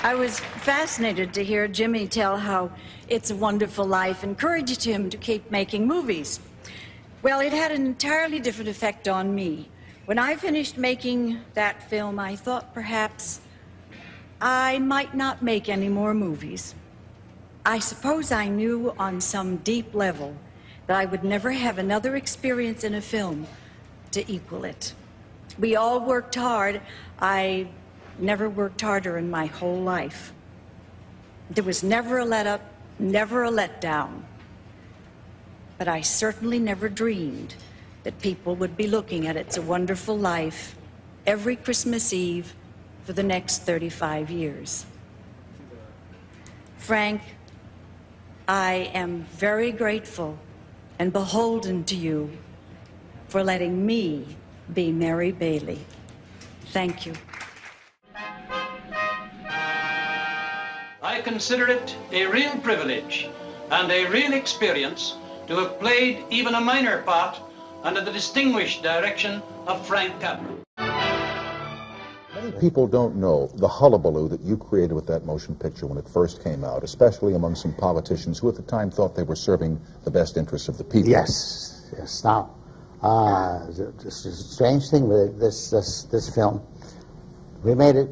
I was fascinated to hear Jimmy tell how It's a Wonderful Life encouraged him to keep making movies. Well, it had an entirely different effect on me. When I finished making that film, I thought perhaps I might not make any more movies. I suppose I knew on some deep level that I would never have another experience in a film to equal it. We all worked hard. I never worked harder in my whole life. There was never a let up, never a letdown. But I certainly never dreamed that people would be looking at It's a Wonderful Life every Christmas Eve for the next 35 years. Frank, I am very grateful and beholden to you for letting me be Mary Bailey. Thank you. I consider it a real privilege and a real experience to have played even a minor part under the distinguished direction of Frank Capra. Many people don't know the hullabaloo that you created with that motion picture when it first came out, especially among some politicians who at the time thought they were serving the best interests of the people. Yes, yes. Now, this is a strange thing with this film. We made it.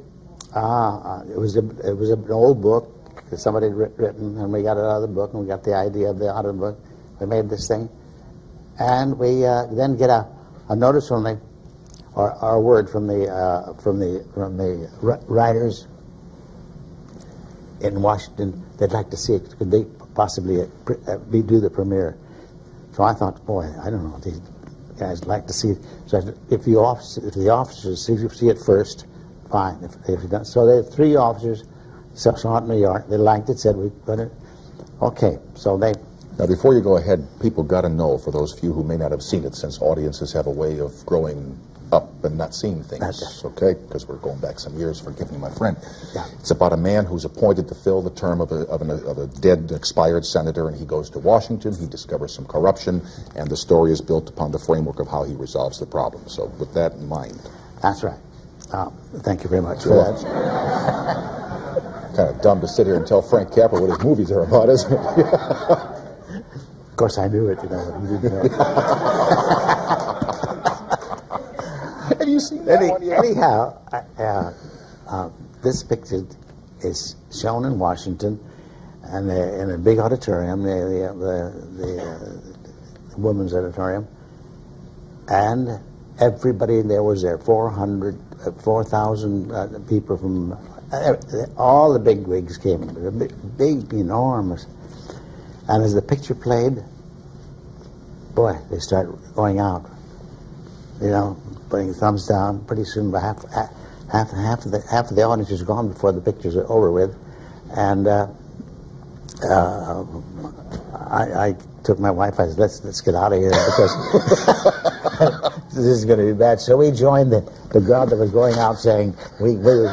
It was an old book that somebody had written, and we got it out of the book, and we got the idea of the out of the book. We made this thing, and we then get a notice from the, or a word from the writers in Washington. They'd like to see it. Could they possibly do the premiere? So I thought, boy, I don't know. These guys like to see it. So I said, if the officers see it first, fine. If you don't, so they had 3 officers, saw it in New York. They liked it, said we put it. Okay, so they. Now, before you go ahead, people got to know, for those few who may not have seen it, since audiences have a way of growing up and not seeing things, okay? Because we're going back some years, forgive me, my friend. Yeah. It's about a man who's appointed to fill the term of a dead, expired senator, and he goes to Washington, he discovers some corruption, and the story is built upon the framework of how he resolves the problem. So with that in mind. That's right. Thank you very much for that. Kind of dumb to sit here and tell Frank Capra what his movies are about, isn't it? Of course, I knew it, you know. You didn't know. Have you seen that one yet? Anyhow, this picture is shown in Washington, and in a big auditorium, the women's auditorium, and everybody there was there. 4,000 people from all the big wigs came. Big, enormous. And as the picture played, boy, they start going out. You know, putting thumbs down. Pretty soon, half of the audience is gone before the picture's over with. And I took my wife. I said, "Let's get out of here because this is going to be bad." So we joined the crowd that was going out, saying we were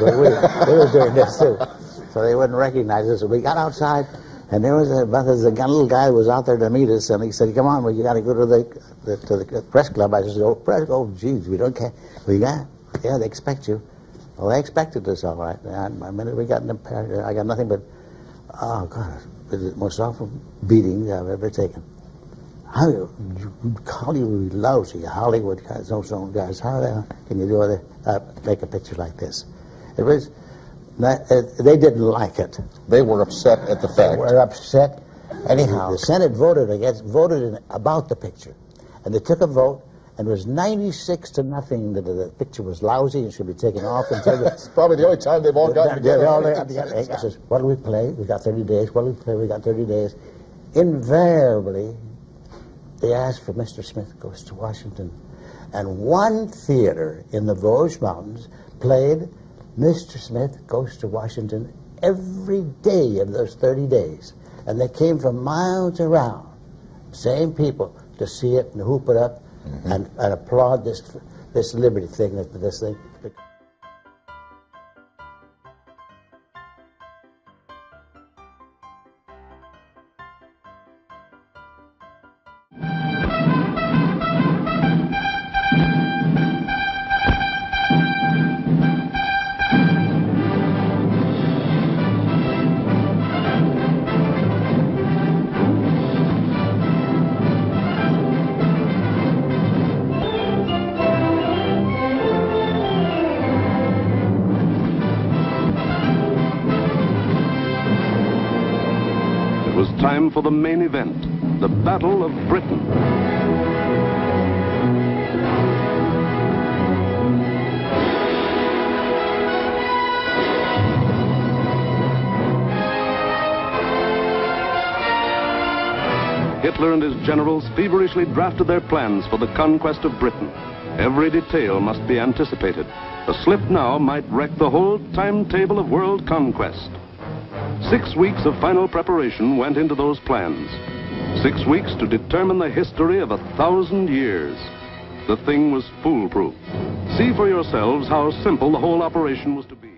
doing this too, so they wouldn't recognize us. So we got outside. And there was a little guy who was out there to meet us, and he said, "Come on, you got to go to the press club." I said, "Oh, geez, we don't care." Well, yeah, they expect you. Well, they expected us, all right. And the minute we got in the, I got nothing but, oh God, it was the most awful beating I've ever taken. Hollywood lousy, Hollywood guys, those guys. How the hell can you do make a picture like this? It was. They didn't like it. They were upset at the fact. They were upset. Anyhow, the Senate voted about the picture. And they took a vote, and it was 96-0 that the picture was lousy and should be taken off. That's probably the only time they've all gotten together. He says, "What do we play? We got 30 days. What do we play? We got 30 days. Invariably, they asked for Mr. Smith Goes to Washington. And one theater in the Vosges Mountains played Mr. Smith Goes to Washington every day of those 30 days. And they came from miles around, same people, to see it and hoop it up and applaud this liberty thing, this thing. time for the main event, the Battle of Britain. Hitler and his generals feverishly drafted their plans for the conquest of Britain. Every detail must be anticipated. A slip now might wreck the whole timetable of world conquest. 6 weeks of final preparation went into those plans. 6 weeks to determine the history of 1,000 years. The thing was foolproof. See for yourselves how simple the whole operation was to be.